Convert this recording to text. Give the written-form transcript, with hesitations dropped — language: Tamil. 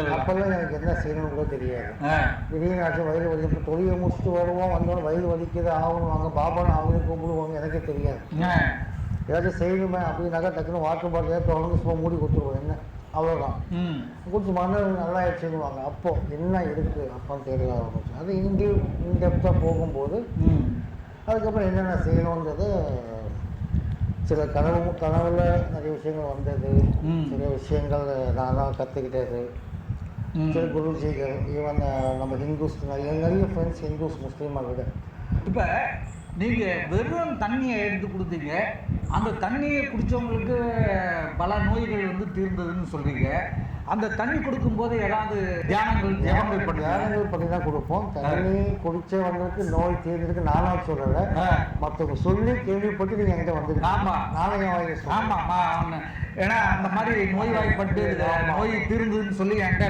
அப்பெல்லாம் எனக்கு என்ன செய்யணும்னு கூட தெரியாது. திடீர்னு வயது வலி தொழிலை முடிச்சுட்டு வருவோம், வந்தோடனே வயது வலிக்குது ஆகணுவாங்க, பாபான்னு அவங்களே கும்பிடுவாங்க, எனக்கே தெரியாது. ஏதாச்சும் செய்யணுமே அப்படின்னாக்கா டக்குன்னு வாட்டர் பாட்டில் தொடர்ந்து சும்மா மூடி கொடுத்துருவோம், என்ன அவ்வளோதான். கொஞ்சம் மனநிலை நல்லா ஆயிடுச்சுன்னுவாங்க. அப்போ என்ன இருக்குது அப்பான்னு தெரிய ஆரம்பிச்சு. அது இங்கே இன்டெப்த்தாக போகும்போது அதுக்கப்புறம் என்னென்ன செய்யணுன்றது சில கனவுல நிறைய விஷயங்கள் வந்தது, சில விஷயங்கள் நான் தான் கற்றுக்கிட்டது. சில குருஜிகள், ஈவன் நம்ம ஹிந்துஸ் நிறைய ஃப்ரெண்ட்ஸ் ஹிந்துஸ் முஸ்லீமாக விட. இப்போ நீங்கள் வெறும் தண்ணியை எடுத்து கொடுத்தீங்க, அந்த தண்ணியை குடித்தவங்களுக்கு பல நோய்கள் வந்து தீர்ந்ததுன்னு சொல்கிறீங்க. அந்த தண்ணி கொடுக்கும்போது ஏதாவது தியானங்கள் பண்ணி தான் கொடுப்போம். தண்ணி குடித்தவங்களுக்கு நோய் தீர்ந்ததுக்கு நானாக சொல்லலை, மற்றவங்க சொல்லி கேள்விப்பட்டு நீங்கள் என்கிட்ட வந்துருக்கு. ஆமாம், நாளைக்கு வாங்கி ஆமாம். ஏன்னா அந்த மாதிரி நோய் வாய்ப்பட்டு நோய் தீர்ந்ததுன்னு சொல்லி என்கிட்ட